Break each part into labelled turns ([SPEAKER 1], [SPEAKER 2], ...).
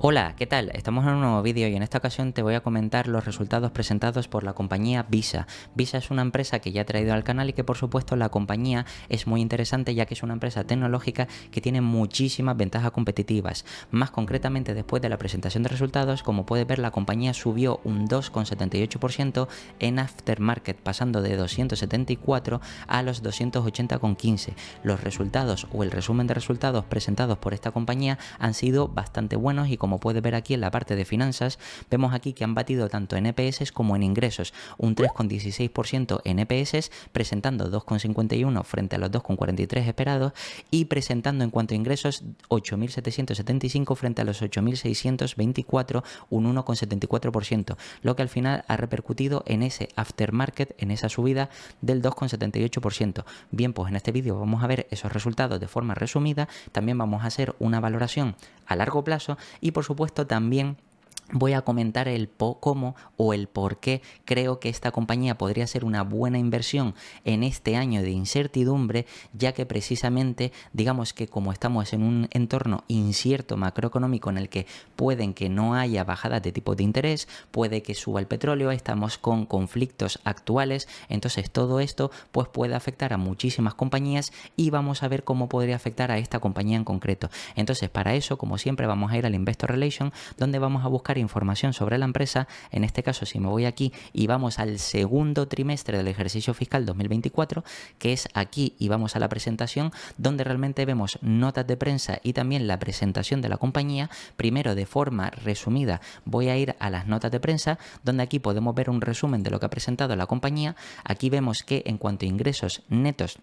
[SPEAKER 1] Hola, ¿qué tal? Estamos en un nuevo vídeo y en esta ocasión te voy a comentar los resultados presentados por la compañía Visa. Visa es una empresa que ya he traído al canal y que por supuesto la compañía es muy interesante ya que es una empresa tecnológica que tiene muchísimas ventajas competitivas. Más concretamente, después de la presentación de resultados, como puedes ver, la compañía subió un 2,78% en aftermarket, pasando de 274 a los 280,15. Los resultados o el resumen de resultados presentados por esta compañía han sido bastante buenos y como puedes ver aquí en la parte de finanzas, vemos aquí que han batido tanto en EPS como en ingresos, un 3,16% en EPS, presentando 2,51 frente a los 2,43 esperados, y presentando en cuanto a ingresos 8.775 frente a los 8.624, un 1,74%, lo que al final ha repercutido en ese aftermarket, en esa subida del 2,78%. Bien, pues en este vídeo vamos a ver esos resultados de forma resumida, también vamos a hacer una valoración a largo plazo y por supuesto también voy a comentar el cómo o el por qué creo que esta compañía podría ser una buena inversión en este año de incertidumbre, ya que precisamente digamos que como estamos en un entorno incierto macroeconómico en el que pueden que no haya bajadas de tipos de interés, puede que suba el petróleo, estamos con conflictos actuales, entonces todo esto pues puede afectar a muchísimas compañías y vamos a ver cómo podría afectar a esta compañía en concreto. Entonces para eso, como siempre, vamos a ir al Investor Relations, donde vamos a buscar información sobre la empresa. En este caso, si me voy aquí y vamos al segundo trimestre del ejercicio fiscal 2024, que es aquí, y vamos a la presentación, donde realmente vemos notas de prensa y también la presentación de la compañía. Primero, de forma resumida, voy a ir a las notas de prensa, donde aquí podemos ver un resumen de lo que ha presentado la compañía. Aquí vemos que en cuanto a ingresos netos,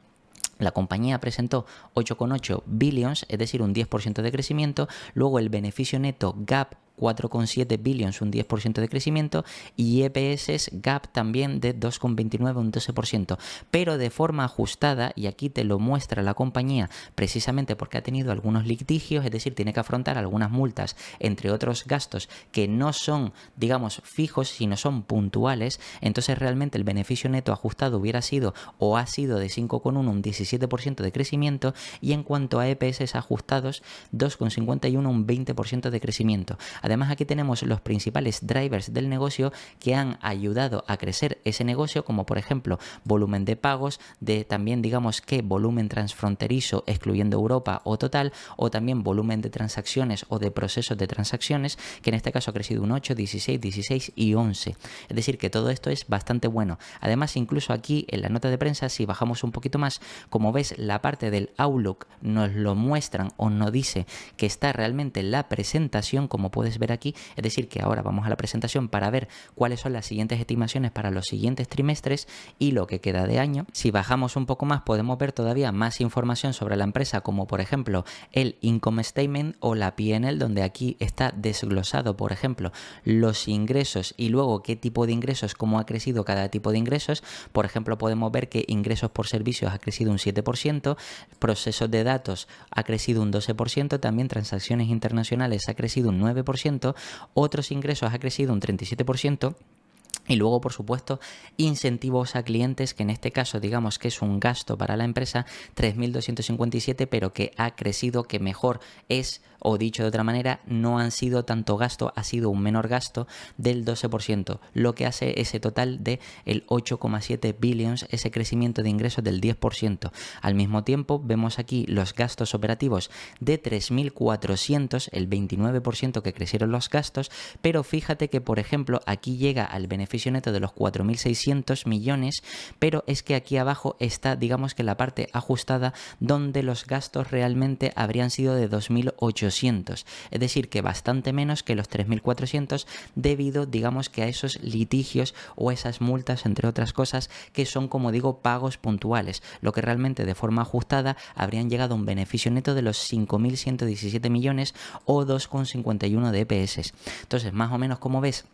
[SPEAKER 1] la compañía presentó 8,8 billions, es decir, un 10% de crecimiento. Luego el beneficio neto GAAP 4,7 billions, un 10% de crecimiento, y EPS GAAP también de 2,29, un 12%, pero de forma ajustada, y aquí te lo muestra la compañía precisamente porque ha tenido algunos litigios, es decir, tiene que afrontar algunas multas, entre otros gastos que no son, digamos, fijos, sino son puntuales. Entonces realmente el beneficio neto ajustado hubiera sido o ha sido de 5,1, un 17% de crecimiento, y en cuanto a EPS ajustados, 2,51, un 20% de crecimiento. Además, aquí tenemos los principales drivers del negocio que han ayudado a crecer ese negocio, como por ejemplo volumen de pagos, de también digamos que volumen transfronterizo excluyendo Europa o total, o también volumen de transacciones o de procesos de transacciones, que en este caso ha crecido un 8, 16, 16 y 11. Es decir, que todo esto es bastante bueno. Además, incluso aquí en la nota de prensa, si bajamos un poquito más, como ves, la parte del Outlook nos lo muestran o nos dice que está realmente la presentación, como puedes ver aquí. Es decir, que ahora vamos a la presentación para ver cuáles son las siguientes estimaciones para los siguientes trimestres y lo que queda de año. Si bajamos un poco más, podemos ver todavía más información sobre la empresa, como por ejemplo el Income Statement o la P&L, donde aquí está desglosado, por ejemplo, los ingresos y luego qué tipo de ingresos, cómo ha crecido cada tipo de ingresos. Por ejemplo, podemos ver que ingresos por servicios ha crecido un 7%, procesos de datos ha crecido un 12%, también transacciones internacionales ha crecido un 9%, otros ingresos ha crecido un 37%. Y luego, por supuesto, incentivos a clientes, que en este caso digamos que es un gasto para la empresa, 3.257, pero que ha crecido, que mejor es, o dicho de otra manera, no han sido tanto gasto, ha sido un menor gasto del 12%, lo que hace ese total de el 8,7 billions, ese crecimiento de ingresos del 10%. Al mismo tiempo, vemos aquí los gastos operativos de 3.400, el 29% que crecieron los gastos, pero fíjate que, por ejemplo, aquí llega al beneficio neto de los 4.600 millones, pero es que aquí abajo está, digamos que la parte ajustada, donde los gastos realmente habrían sido de 2.800, es decir, que bastante menos que los 3.400 debido, digamos que a esos litigios o esas multas, entre otras cosas, que son, como digo, pagos puntuales, lo que realmente de forma ajustada habrían llegado a un beneficio neto de los 5.117 millones o 2,51 de EPS. Entonces, más o menos, como ves,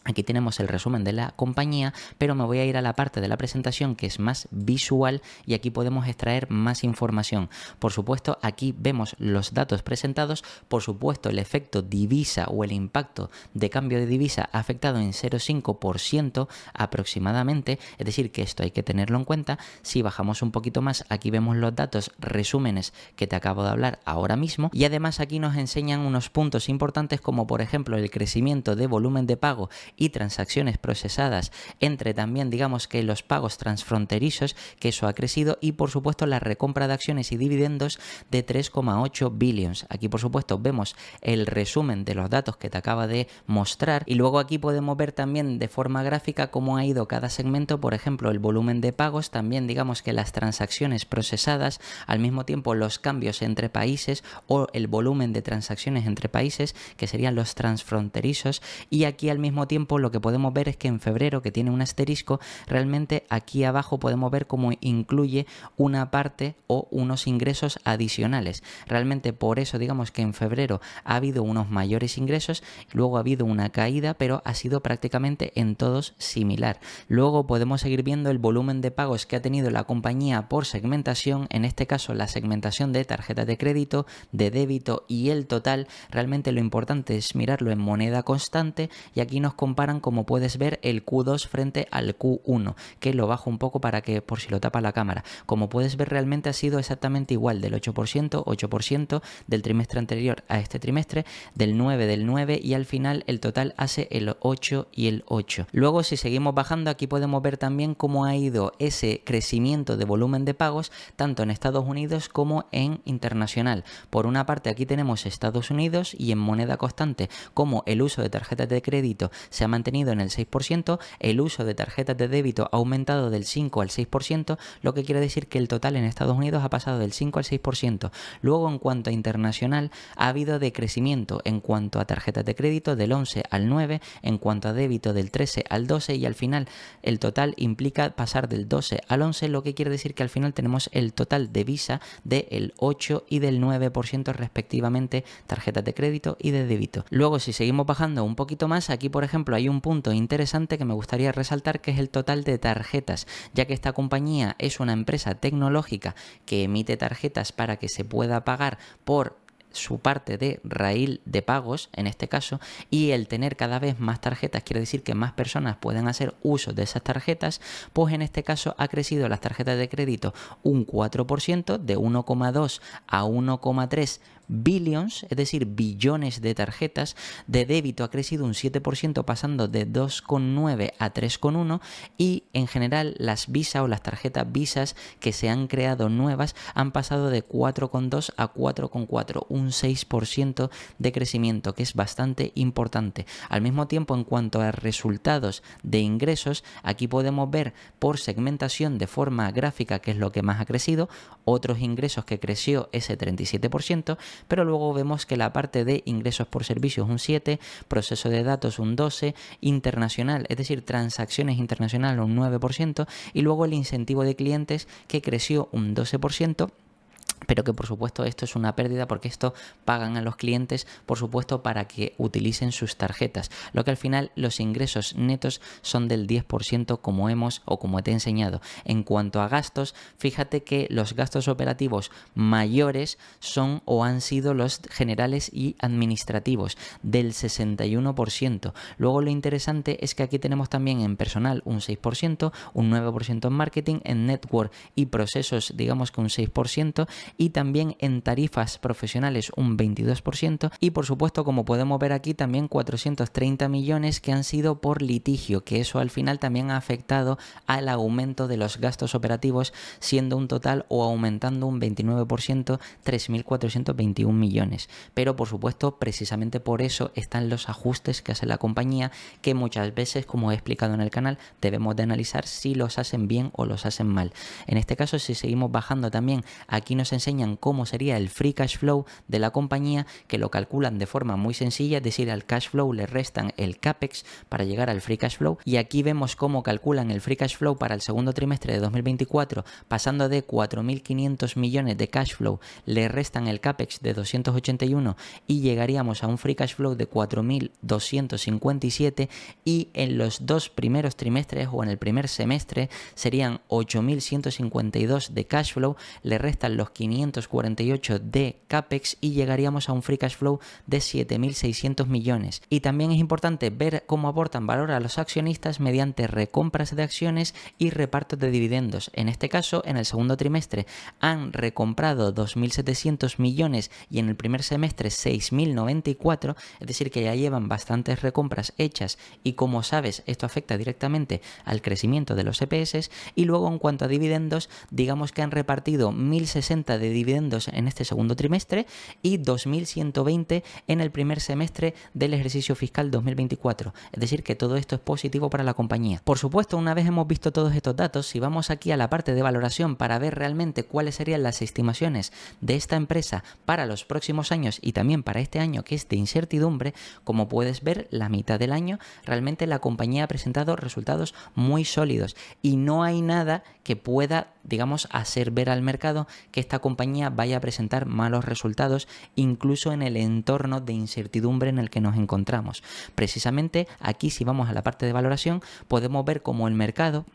[SPEAKER 1] Aquí tenemos el resumen de la compañía, pero me voy a ir a la parte de la presentación que es más visual y aquí podemos extraer más información. Por supuesto, aquí vemos los datos presentados, por supuesto el efecto divisa o el impacto de cambio de divisa ha afectado en 0,5% aproximadamente, es decir que esto hay que tenerlo en cuenta. Si bajamos un poquito más, aquí vemos los datos resúmenes que te acabo de hablar ahora mismo y además aquí nos enseñan unos puntos importantes como por ejemplo el crecimiento de volumen de pago y transacciones procesadas entre también digamos que los pagos transfronterizos, que eso ha crecido, y por supuesto la recompra de acciones y dividendos de 3,8 billions. Aquí por supuesto vemos el resumen de los datos que te acaba de mostrar y luego aquí podemos ver también de forma gráfica cómo ha ido cada segmento, por ejemplo el volumen de pagos, también digamos que las transacciones procesadas, al mismo tiempo los cambios entre países o el volumen de transacciones entre países, que serían los transfronterizos, y aquí al mismo tiempo lo que podemos ver es que en febrero, que tiene un asterisco, realmente aquí abajo podemos ver cómo incluye una parte o unos ingresos adicionales. Realmente por eso digamos que en febrero ha habido unos mayores ingresos, luego ha habido una caída, pero ha sido prácticamente en todos similar. Luego podemos seguir viendo el volumen de pagos que ha tenido la compañía por segmentación, en este caso la segmentación de tarjetas de crédito, de débito y el total. Realmente lo importante es mirarlo en moneda constante y aquí nos comparan, como puedes ver, el Q2 frente al Q1, que lo bajo un poco para que por si lo tapa la cámara. Como puedes ver, realmente ha sido exactamente igual, del 8% del trimestre anterior a este trimestre, del 9 y al final el total hace el 8 y el 8. Luego si seguimos bajando, aquí podemos ver también cómo ha ido ese crecimiento de volumen de pagos tanto en Estados Unidos como en internacional. Por una parte aquí tenemos Estados Unidos y en moneda constante como el uso de tarjetas de crédito se ha mantenido en el 6%, el uso de tarjetas de débito ha aumentado del 5 al 6%, lo que quiere decir que el total en Estados Unidos ha pasado del 5 al 6%. Luego, en cuanto a internacional, ha habido decrecimiento en cuanto a tarjetas de crédito del 11 al 9, en cuanto a débito del 13 al 12 y al final el total implica pasar del 12 al 11, lo que quiere decir que al final tenemos el total de Visa del 8 y del 9% respectivamente, tarjetas de crédito y de débito. Luego, si seguimos bajando un poquito más, aquí por ejemplo hay un punto interesante que me gustaría resaltar, que es el total de tarjetas, ya que esta compañía es una empresa tecnológica que emite tarjetas para que se pueda pagar por su parte de raíl de pagos en este caso, y el tener cada vez más tarjetas quiere decir que más personas pueden hacer uso de esas tarjetas. Pues en este caso ha crecido las tarjetas de crédito un 4%, de 1,2 a 1,3 billions, es decir, billones de tarjetas. De débito ha crecido un 7%, pasando de 2,9 a 3,1, y en general las Visa o las tarjetas Visas que se han creado nuevas han pasado de 4,2 a 4,4, un 6% de crecimiento, que es bastante importante. Al mismo tiempo, en cuanto a resultados de ingresos, aquí podemos ver por segmentación de forma gráfica qué es lo que más ha crecido. Otros ingresos que creció ese 37%, pero luego vemos que la parte de ingresos por servicios un 7, proceso de datos un 12, internacional, es decir, transacciones internacionales un 9%, y luego el incentivo de clientes que creció un 12%. Pero que por supuesto esto es una pérdida, porque esto pagan a los clientes por supuesto para que utilicen sus tarjetas, lo que al final los ingresos netos son del 10%, como te he enseñado. En cuanto a gastos, fíjate que los gastos operativos mayores son o han sido los generales y administrativos, del 61%. Luego lo interesante es que aquí tenemos también en personal un 6%, un 9% en marketing, en network y procesos digamos que un 6%, y también en tarifas profesionales un 22%, y por supuesto, como podemos ver aquí, también 430 millones que han sido por litigio, que eso al final también ha afectado al aumento de los gastos operativos, siendo un total o aumentando un 29%, 3.421 millones. Pero por supuesto, precisamente por eso están los ajustes que hace la compañía, que muchas veces, como he explicado en el canal, debemos de analizar si los hacen bien o los hacen mal. En este caso, si seguimos bajando también, aquí nos enseña enseñan cómo sería el free cash flow de la compañía, que lo calculan de forma muy sencilla, es decir, al cash flow le restan el CAPEX para llegar al free cash flow, y aquí vemos cómo calculan el free cash flow para el segundo trimestre de 2024, pasando de 4.500 millones de cash flow, le restan el CAPEX de 281 y llegaríamos a un free cash flow de 4.257, y en los dos primeros trimestres o en el primer semestre serían 8.152 de cash flow, le restan los 548 de CAPEX y llegaríamos a un free cash flow de 7.600 millones. Y también es importante ver cómo aportan valor a los accionistas mediante recompras de acciones y repartos de dividendos. En este caso, en el segundo trimestre han recomprado 2.700 millones y en el primer semestre 6.094, es decir que ya llevan bastantes recompras hechas, y como sabes esto afecta directamente al crecimiento de los EPS. Y luego, en cuanto a dividendos, digamos que han repartido 1.060 de dividendos en este segundo trimestre y 2.120 en el primer semestre del ejercicio fiscal 2024, es decir que todo esto es positivo para la compañía. Por supuesto, una vez hemos visto todos estos datos, si vamos aquí a la parte de valoración para ver realmente cuáles serían las estimaciones de esta empresa para los próximos años y también para este año, que es de incertidumbre, como puedes ver, la mitad del año realmente la compañía ha presentado resultados muy sólidos y no hay nada que pueda, digamos, hacer ver al mercado que esta compañía vaya a presentar malos resultados, incluso en el entorno de incertidumbre en el que nos encontramos. Precisamente aquí, si vamos a la parte de valoración, podemos ver cómo el mercado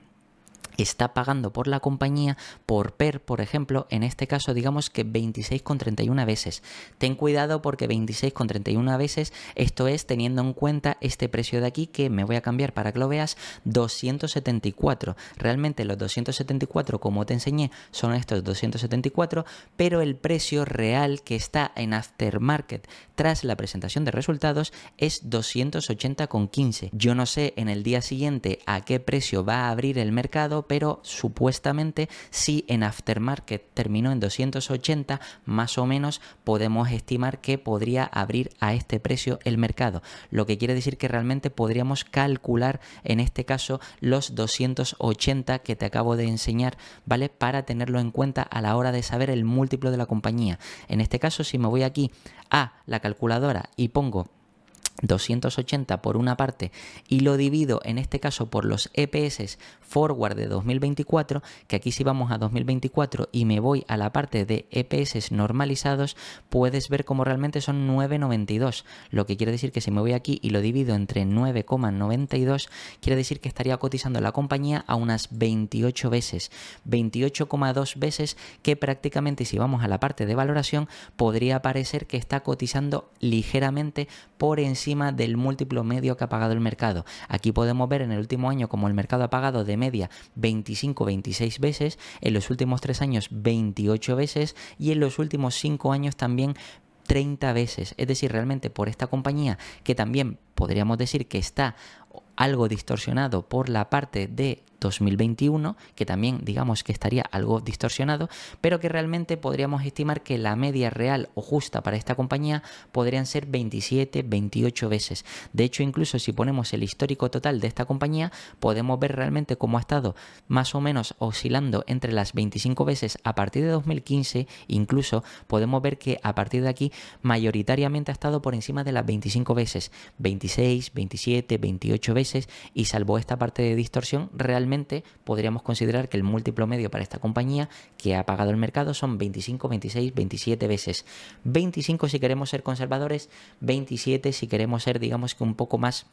[SPEAKER 1] está pagando por la compañía por PER, por ejemplo, en este caso digamos que 26,31 veces. Ten cuidado porque 26,31 veces, esto es teniendo en cuenta este precio de aquí, que me voy a cambiar para que lo veas, 274. Realmente los 274, como te enseñé, son estos 274, pero el precio real que está en aftermarket tras la presentación de resultados es 280,15. Yo no sé en el día siguiente a qué precio va a abrir el mercado, pero supuestamente si en aftermarket terminó en 280, más o menos podemos estimar que podría abrir a este precio el mercado, lo que quiere decir que realmente podríamos calcular en este caso los 280 que te acabo de enseñar, ¿vale? Para tenerlo en cuenta a la hora de saber el múltiplo de la compañía. En este caso, si me voy aquí a la calculadora y pongo 280 por una parte y lo divido en este caso por los EPS forward de 2024, que aquí si vamos a 2024 y me voy a la parte de EPS normalizados, puedes ver cómo realmente son 9,92, lo que quiere decir que si me voy aquí y lo divido entre 9,92, quiere decir que estaría cotizando la compañía a unas 28 veces, 28,2 veces, que prácticamente si vamos a la parte de valoración podría parecer que está cotizando ligeramente por encima del múltiplo medio que ha pagado el mercado. Aquí podemos ver en el último año como el mercado ha pagado de media 25-26 veces, en los últimos 3 años 28 veces y en los últimos 5 años también 30 veces. Es decir, realmente por esta compañía, que también podríamos decir que está algo distorsionado por la parte de 2021, que también digamos que estaría algo distorsionado, pero que realmente podríamos estimar que la media real o justa para esta compañía podrían ser 27, 28 veces. De hecho, incluso si ponemos el histórico total de esta compañía, podemos ver realmente cómo ha estado más o menos oscilando entre las 25 veces a partir de 2015, incluso podemos ver que a partir de aquí mayoritariamente ha estado por encima de las 25 veces, 26, 27, 28 veces, y salvo esta parte de distorsión, realmente podríamos considerar que el múltiplo medio para esta compañía que ha pagado el mercado son 25, 26, 27 veces. 25 si queremos ser conservadores, 27 si queremos ser, digamos que un poco más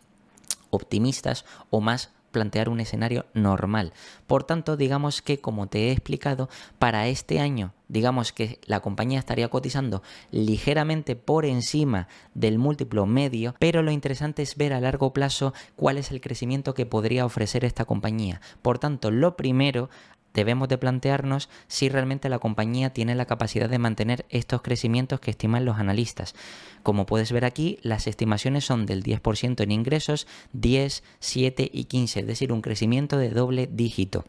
[SPEAKER 1] optimistas o más plantear un escenario normal. Por tanto, digamos que, como te he explicado, para este año, digamos que la compañía estaría cotizando ligeramente por encima del múltiplo medio, pero lo interesante es ver a largo plazo cuál es el crecimiento que podría ofrecer esta compañía. Por tanto, lo primero, debemos de plantearnos si realmente la compañía tiene la capacidad de mantener estos crecimientos que estiman los analistas. Como puedes ver aquí, las estimaciones son del 10% en ingresos, 10, 7 y 15, es decir, un crecimiento de doble dígito.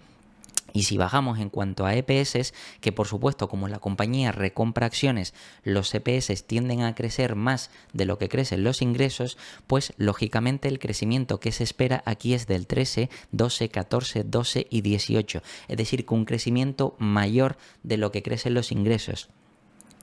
[SPEAKER 1] Y si bajamos en cuanto a EPS, que por supuesto como la compañía recompra acciones, los EPS tienden a crecer más de lo que crecen los ingresos, pues lógicamente el crecimiento que se espera aquí es del 13, 12, 14, 12 y 18. Es decir, que un crecimiento mayor de lo que crecen los ingresos.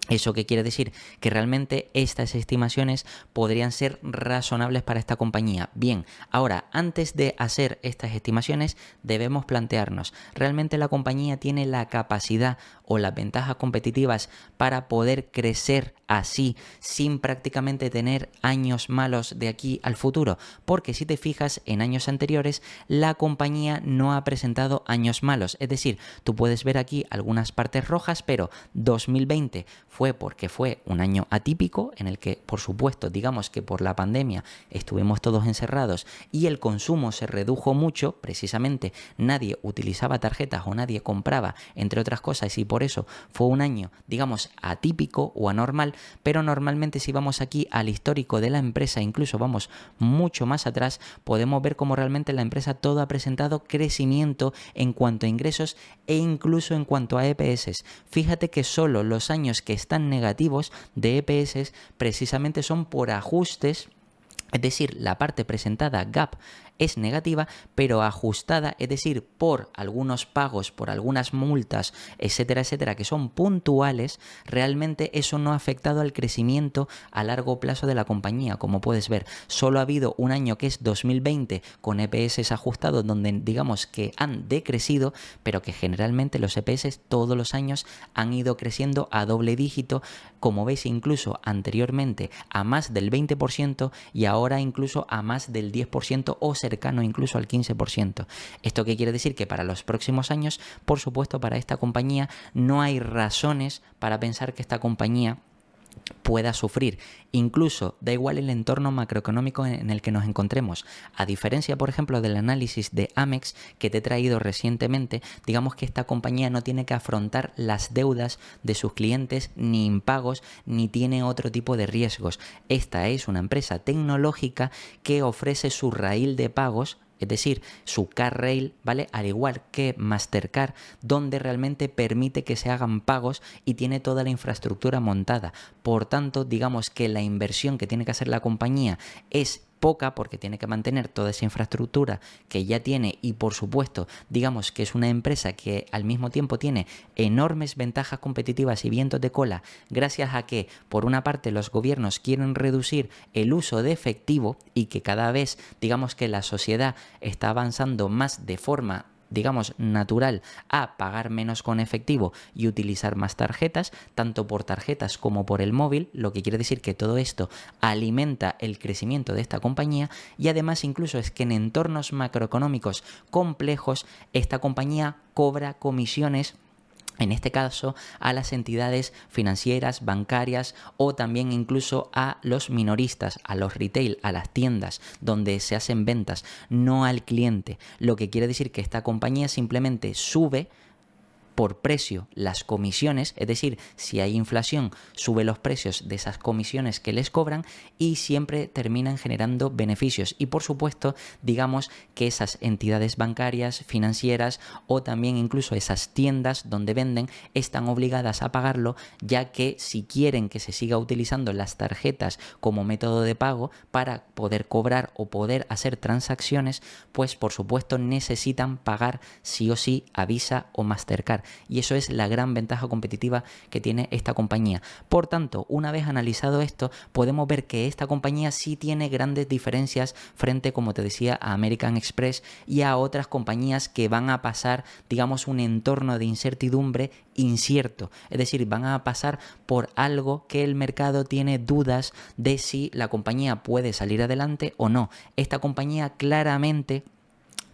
[SPEAKER 1] ¿Eso qué quiere decir? Que realmente estas estimaciones podrían ser razonables para esta compañía. Bien, ahora, antes de hacer estas estimaciones, debemos plantearnos, ¿realmente la compañía tiene la capacidad o las ventajas competitivas para poder crecer así sin prácticamente tener años malos de aquí al futuro? Porque si te fijas, en años anteriores la compañía no ha presentado años malos. Es decir, tú puedes ver aquí algunas partes rojas, pero 2020 fue porque fue un año atípico en el que, por supuesto, digamos que por la pandemia estuvimos todos encerrados y el consumo se redujo mucho, precisamente nadie utilizaba tarjetas o nadie compraba, entre otras cosas, y por eso fue un año, digamos, atípico o anormal, pero normalmente si vamos aquí al histórico de la empresa, incluso vamos mucho más atrás, podemos ver cómo realmente la empresa todo ha presentado crecimiento en cuanto a ingresos e incluso en cuanto a EPS. Fíjate que solo los años que están negativos de EPS precisamente son por ajustes, es decir, la parte presentada GAAP es negativa, pero ajustada, es decir, por algunos pagos, por algunas multas, etcétera, etcétera, que son puntuales, realmente eso no ha afectado al crecimiento a largo plazo de la compañía. Como puedes ver, solo ha habido un año que es 2020 con EPS ajustados donde digamos que han decrecido, pero que generalmente los EPS todos los años han ido creciendo a doble dígito, como veis incluso anteriormente a más del 20% y ahora incluso a más del 10% o cercano incluso al 15%. ¿Esto qué quiere decir? Que para los próximos años, por supuesto, para esta compañía no hay razones para pensar que esta compañía pueda sufrir. Incluso da igual el entorno macroeconómico en el que nos encontremos. A diferencia, por ejemplo, del análisis de Amex que te he traído recientemente, digamos que esta compañía no tiene que afrontar las deudas de sus clientes ni impagos, ni tiene otro tipo de riesgos. Esta es una empresa tecnológica que ofrece su raíl de pagos, es decir, su Car Rail, ¿vale? Al igual que Mastercard, donde realmente permite que se hagan pagos y tiene toda la infraestructura montada. Por tanto, digamos que la inversión que tiene que hacer la compañía es poca porque tiene que mantener toda esa infraestructura que ya tiene y por supuesto digamos que es una empresa que al mismo tiempo tiene enormes ventajas competitivas y vientos de cola gracias a que por una parte los gobiernos quieren reducir el uso de efectivo y que cada vez digamos que la sociedad está avanzando más de forma digamos natural a pagar menos con efectivo y utilizar más tarjetas, tanto por tarjetas como por el móvil, lo que quiere decir que todo esto alimenta el crecimiento de esta compañía y además incluso es que en entornos macroeconómicos complejos esta compañía cobra comisiones, en este caso a las entidades financieras, bancarias o también incluso a los minoristas, a los retail, a las tiendas donde se hacen ventas, no al cliente. Lo que quiere decir que esta compañía simplemente sube por precio las comisiones, es decir, si hay inflación, sube los precios de esas comisiones que les cobran y siempre terminan generando beneficios. Y por supuesto, digamos que esas entidades bancarias, financieras o también incluso esas tiendas donde venden están obligadas a pagarlo, ya que si quieren que se siga utilizando las tarjetas como método de pago para poder cobrar o poder hacer transacciones, pues por supuesto necesitan pagar sí o sí a Visa o Mastercard. Y eso es la gran ventaja competitiva que tiene esta compañía. Por tanto, una vez analizado esto, podemos ver que esta compañía sí tiene grandes diferencias frente, como te decía, a American Express y a otras compañías que van a pasar, digamos, un entorno de incertidumbre incierto. Es decir, van a pasar por algo que el mercado tiene dudas de si la compañía puede salir adelante o no. Esta compañía claramente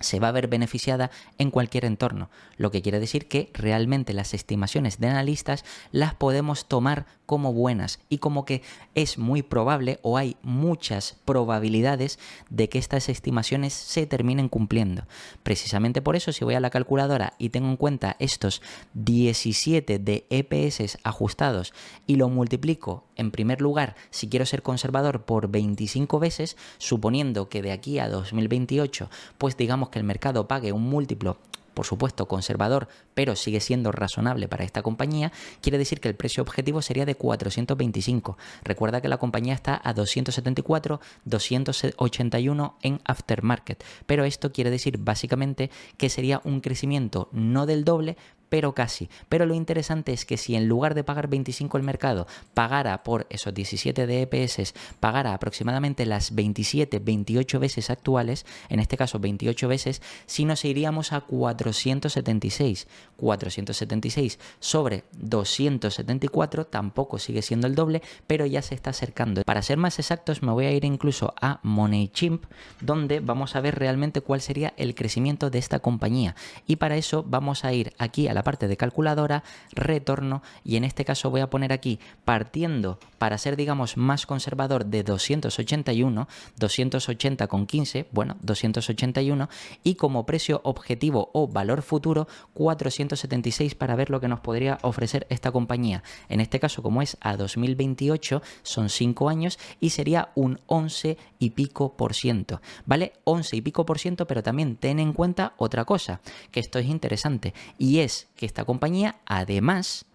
[SPEAKER 1] se va a ver beneficiada en cualquier entorno, lo que quiere decir que realmente las estimaciones de analistas las podemos tomar como buenas y como que es muy probable o hay muchas probabilidades de que estas estimaciones se terminen cumpliendo. Precisamente por eso, si voy a la calculadora y tengo en cuenta estos 17 de EPS ajustados y lo multiplico en primer lugar, si quiero ser conservador, por 25 veces, suponiendo que de aquí a 2028, pues digamos que el mercado pague un múltiplo, por supuesto conservador, pero sigue siendo razonable para esta compañía, quiere decir que el precio objetivo sería de 425. Recuerda que la compañía está a 274, 281 en aftermarket, pero esto quiere decir básicamente que sería un crecimiento no del doble, pero casi. Pero lo interesante es que si en lugar de pagar 25 el mercado, pagara por esos 17 de EPS, pagara aproximadamente las 27, 28 veces actuales, en este caso 28 veces, si nos iríamos a 476. 476 sobre 274 tampoco sigue siendo el doble, pero ya se está acercando. Para ser más exactos, me voy a ir incluso a MoneyChimp, donde vamos a ver realmente cuál sería el crecimiento de esta compañía. Y para eso vamos a ir aquí a la parte de calculadora, retorno, y en este caso voy a poner aquí, partiendo para ser, digamos, más conservador, de 281, 280,15, bueno, 281, y como precio objetivo o valor futuro, 476 para ver lo que nos podría ofrecer esta compañía. En este caso, como es a 2028, son 5 años y sería un 11 y pico %, ¿vale? 11 y pico %, pero también ten en cuenta otra cosa, que esto es interesante, y es que esta compañía además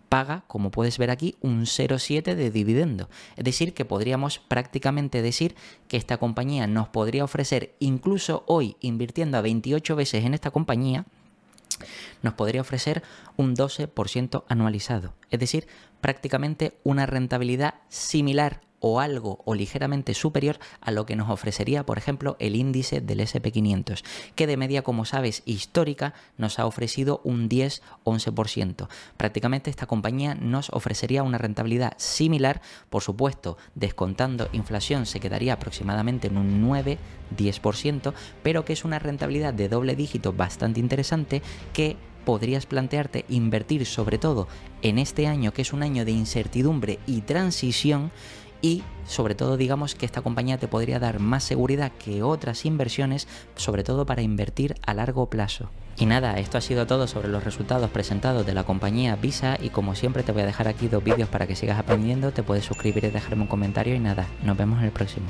[SPEAKER 1] paga, como puedes ver aquí, un 0,7 de dividendo. Es decir, que podríamos prácticamente decir que esta compañía nos podría ofrecer, incluso hoy invirtiendo a 28 veces en esta compañía, nos podría ofrecer un 12% anualizado. Es decir, prácticamente una rentabilidad similar o algo o ligeramente superior a lo que nos ofrecería, por ejemplo, el índice del SP500, que de media, como sabes, histórica, nos ha ofrecido un 10-11%. Prácticamente esta compañía nos ofrecería una rentabilidad similar, por supuesto, descontando inflación se quedaría aproximadamente en un 9-10%, pero que es una rentabilidad de doble dígito bastante interesante que podrías plantearte invertir sobre todo en este año, que es un año de incertidumbre y transición, y sobre todo digamos que esta compañía te podría dar más seguridad que otras inversiones, sobre todo para invertir a largo plazo. Y nada, esto ha sido todo sobre los resultados presentados de la compañía Visa, y como siempre te voy a dejar aquí 2 vídeos para que sigas aprendiendo, te puedes suscribir y dejarme un comentario, y nada, nos vemos en el próximo.